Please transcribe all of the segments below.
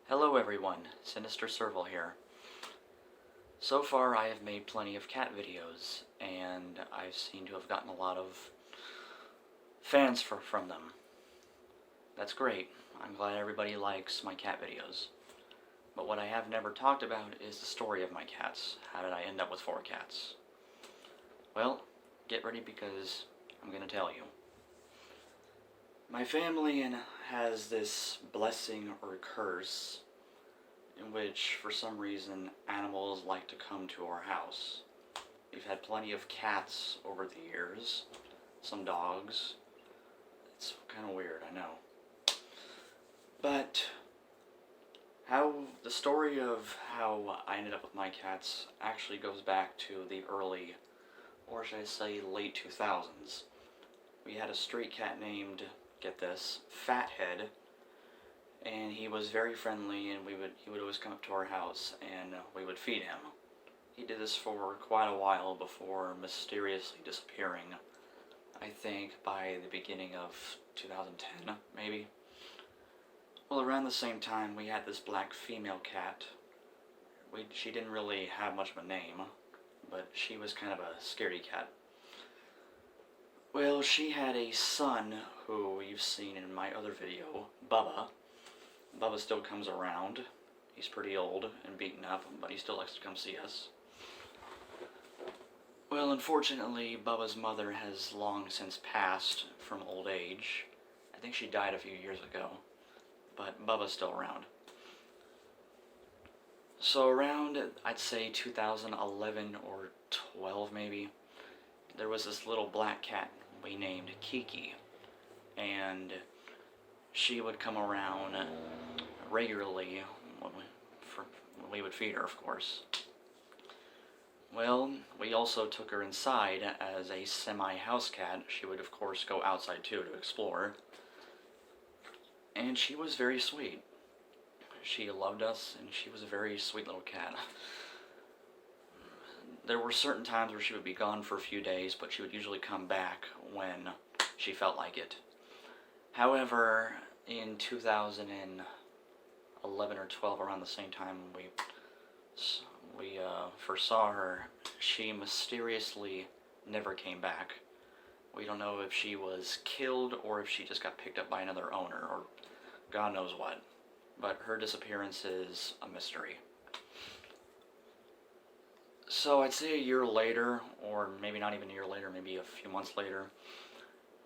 Hello everyone, Sinister Serval here. So far I have made plenty of cat videos, and I seem to have gotten a lot of fans from them. That's great. I'm glad everybody likes my cat videos. But what I have never talked about is the story of my cats. How did I end up with 4 cats? Well, get ready because I'm going to tell you. My family has this blessing or curse in which, for some reason, animals like to come to our house. We've had plenty of cats over the years, some dogs. It's kind of weird, I know. But the story of how I ended up with my cats actually goes back to the early, or should I say late 2000s. We had a stray cat named, get this, Fathead, and he was very friendly, and he would always come up to our house and we would feed him. He did this for quite a while before mysteriously disappearing. I think by the beginning of 2010, maybe. Well, around the same time we had this black female cat. She didn't really have much of a name, but she was kind of a scaredy cat. Well, she had a son who you've seen in my other video, Bubba. Bubba still comes around. He's pretty old and beaten up, but he still likes to come see us. Well, unfortunately, Bubba's mother has long since passed from old age. I think she died a few years ago, but Bubba's still around. So around, I'd say 2011 or 12 maybe, there was this little black cat we named Kiki, and she would come around regularly when we would feed her, of course. Well, we also took her inside as a semi-house cat. She would, of course, go outside too to explore. And she was very sweet. She loved us, and she was a very sweet little cat. There were certain times where she would be gone for a few days, but she would usually come back when she felt like it. However, in 2011 or 12, around the same time we first saw her, she mysteriously never came back. We don't know if she was killed or if she just got picked up by another owner or God knows what. But her disappearance is a mystery. So I'd say a year later, or maybe not even a year later, maybe a few months later,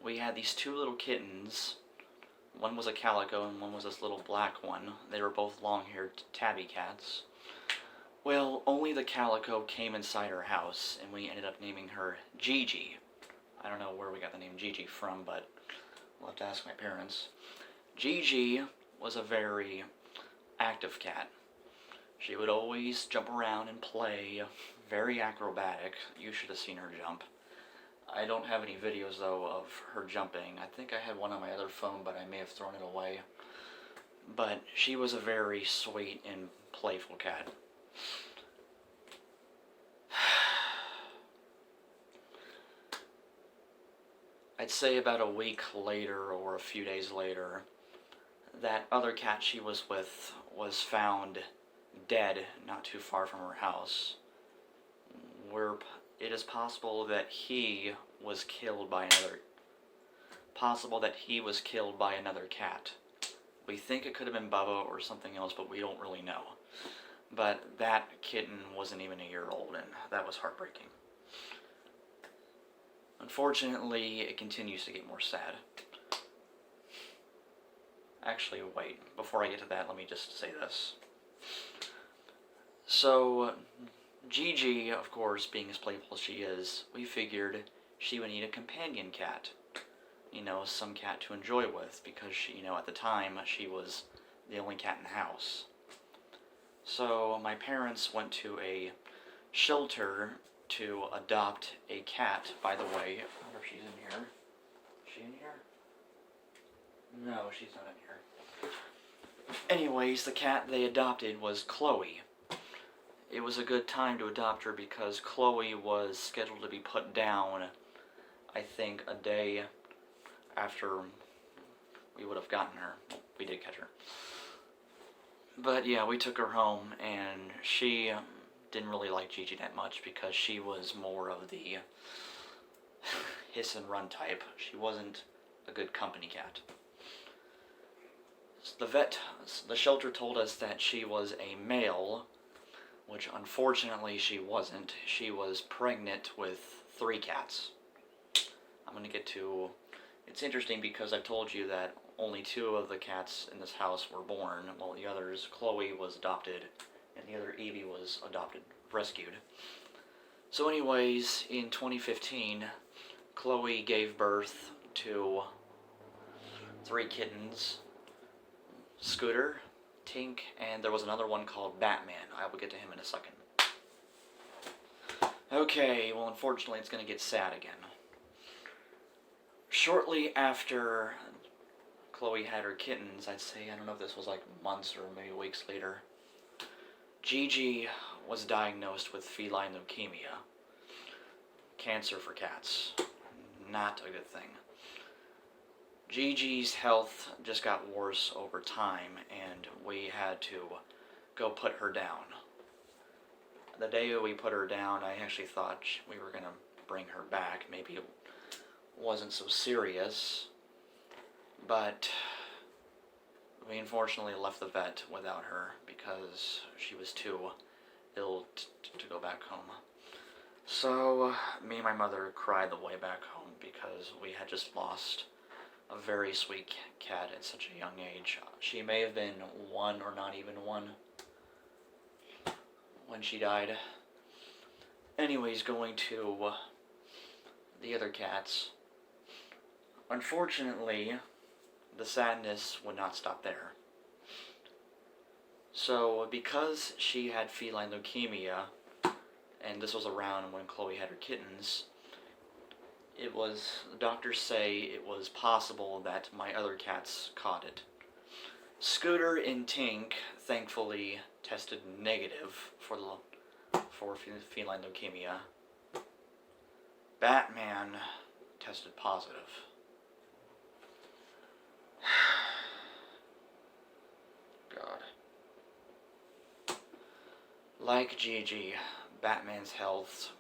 we had these 2 little kittens. One was a calico and one was this little black one. They were both long-haired tabby cats. Well, only the calico came inside our house, and we ended up naming her Gigi. I don't know where we got the name Gigi from, but we'll have to ask my parents. Gigi was a very active cat. She would always jump around and play, very acrobatic. You should have seen her jump. I don't have any videos, though, of her jumping. I think I had one on my other phone, but I may have thrown it away. But she was a very sweet and playful cat. I'd say about a week later, or a few days later, that other cat she was with was found dead not too far from her house. It is possible that he was killed by another cat. We think it could have been Bubba or something else, but we don't really know. But that kitten wasn't even a year old, and that was heartbreaking. Unfortunately, it continues to get more sad. Actually, wait, before I get to that, let me just say this. So, Gigi, of course, being as playful as she is, we figured she would need a companion cat. You know, some cat to enjoy with, because she, at the time, she was the only cat in the house. So, my parents went to a shelter to adopt a cat. By the way, I wonder if she's in here. Is she in here? No, she's not in here. Anyways, the cat they adopted was Chloe. It was a good time to adopt her because Chloe was scheduled to be put down, I think, a day after we would have gotten her. We did catch her. But yeah, we took her home, and she didn't really like Gigi that much because she was more of the hiss and run type. She wasn't a good company cat. The shelter told us that she was a male, which unfortunately she wasn't. She was pregnant with 3 cats. I'm going to get to... It's interesting because I've told you that only 2 of the cats in this house were born, while the others, Chloe was adopted, and the other Evie was rescued. So anyways, in 2015, Chloe gave birth to 3 kittens, Scooter, Tink, and there was another one called Batman. I will get to him in a second. Okay, well unfortunately it's going to get sad again. Shortly after Chloe had her kittens, I'd say, I don't know if this was like months or maybe weeks later, Gigi was diagnosed with feline leukemia. Cancer for cats. Not a good thing. Gigi's health just got worse over time, and we had to go put her down. The day we put her down, I actually thought we were going to bring her back. Maybe it wasn't so serious, but we unfortunately left the vet without her because she was too ill to go back home. So me and my mother cried the way back home because we had just lost a very sweet cat at such a young age. She may have been 1 or not even 1 when she died. Anyways, going to the other cats. Unfortunately, the sadness would not stop there. So, because she had feline leukemia, and this was around when Chloe had her kittens, the doctors say it was possible that my other cats caught it. Scooter and Tink, thankfully, tested negative for feline leukemia. Batman tested positive. God. Like Gigi, Batman's health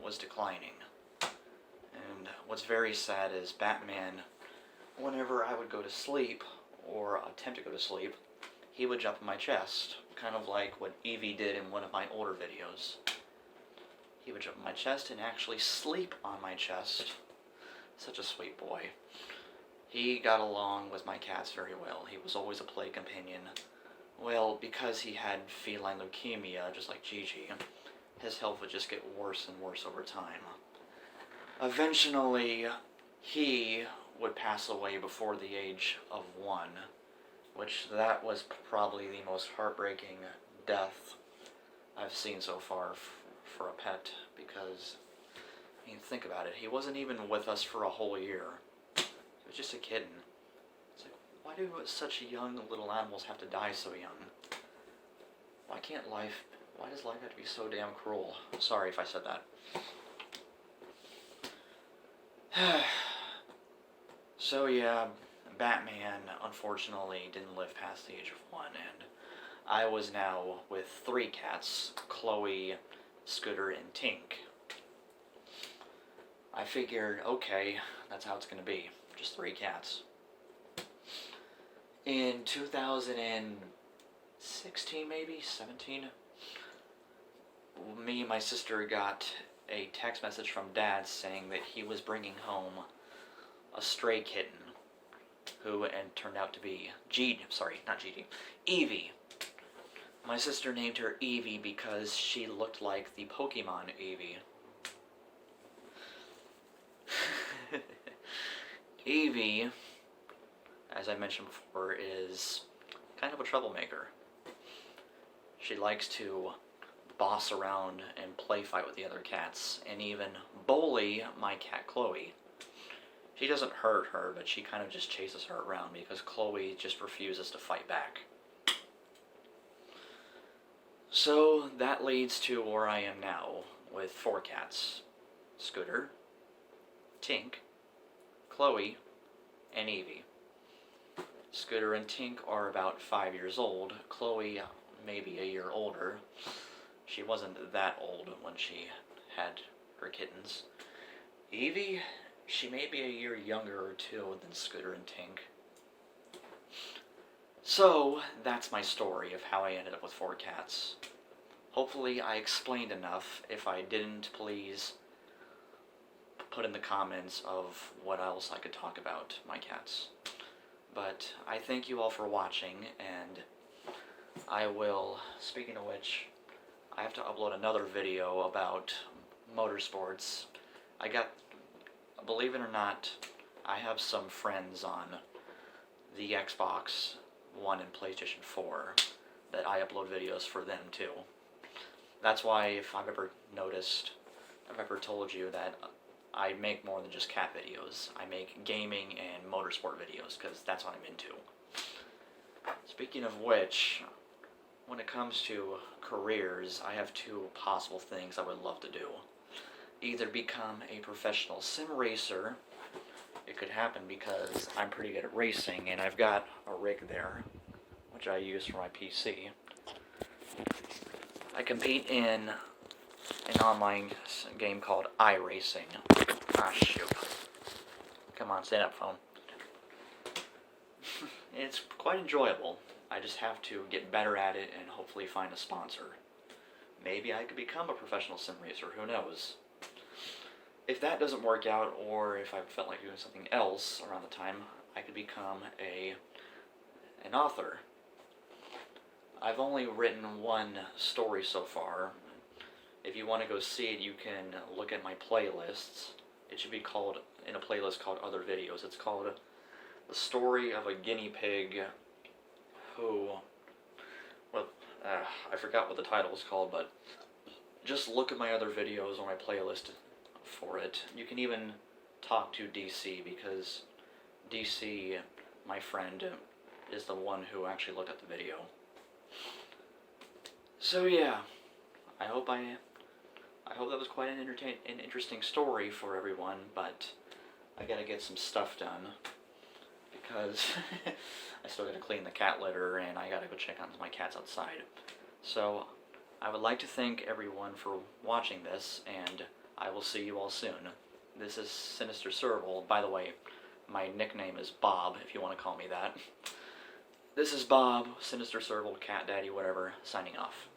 was declining. And what's very sad is Batman, whenever I would go to sleep, or attempt to go to sleep, he would jump in my chest, kind of like what Evie did in one of my older videos. He would jump in my chest and actually sleep on my chest. Such a sweet boy. He got along with my cats very well. He was always a play companion. Well, because he had feline leukemia, just like Gigi, his health would just get worse and worse over time. Eventually, he would pass away before the age of 1, which that was probably the most heartbreaking death I've seen so far for a pet, because, I mean, think about it, he wasn't even with us for a whole year. He was just a kitten. It's like, why do such young little animals have to die so young? Why does life have to be so damn cruel? Sorry if I said that. So yeah, Batman unfortunately didn't live past the age of 1, and I was now with 3 cats, Chloe, Scooter, and Tink. I figured, okay, that's how it's going to be, just 3 cats. In 2016, maybe, 17, me and my sister got a text message from Dad saying that he was bringing home a stray kitten, who turned out to be Evie. My sister named her Evie because she looked like the Pokemon Eevee. Evie, as I mentioned before, is kind of a troublemaker. She likes to boss around and play fight with the other cats, and even bully my cat Chloe. She doesn't hurt her, but she kind of just chases her around because Chloe just refuses to fight back. So that leads to where I am now with 4 cats. Scooter, Tink, Chloe, and Evie. Scooter and Tink are about 5 years old. Chloe, maybe a year older. She wasn't that old when she had her kittens. Evie, she may be a year younger or two than Scooter and Tink. So, that's my story of how I ended up with 4 cats. Hopefully I explained enough. If I didn't, please put in the comments of what else I could talk about my cats. But I thank you all for watching, and I will, speaking of which, I have to upload another video about motorsports. Believe it or not, I have some friends on the Xbox One and PlayStation 4 that I upload videos for them too. That's why if I've ever told you that I make more than just cat videos. I make gaming and motorsport videos because that's what I'm into. Speaking of which, when it comes to careers, I have 2 possible things I would love to do. Either become a professional sim racer. It could happen because I'm pretty good at racing, and I've got a rig there, which I use for my PC. I compete in an online game called iRacing. Ah, shoot. Come on, stand up, phone. It's quite enjoyable. I just have to get better at it and hopefully find a sponsor. Maybe I could become a professional sim racer, who knows? If that doesn't work out, or if I felt like doing something else around the time, I could become an author. I've only written 1 story so far. If you want to go see it, you can look at my playlists. It should be called, in a playlist called Other Videos. It's called The Story of a Guinea Pig Who... Well, I forgot what the title is called, but just look at my other videos on my playlist for it. You can even talk to DC, because DC, my friend, is the one who actually looked at the video. So yeah, I hope that was quite an interesting story for everyone, but I gotta get some stuff done, because I still gotta clean the cat litter, and I gotta go check on my cats outside. So, I would like to thank everyone for watching this, and I will see you all soon. This is Sinister Serval. By the way, my nickname is Bob, if you want to call me that. This is Bob, Sinister Serval, Cat Daddy, whatever, signing off.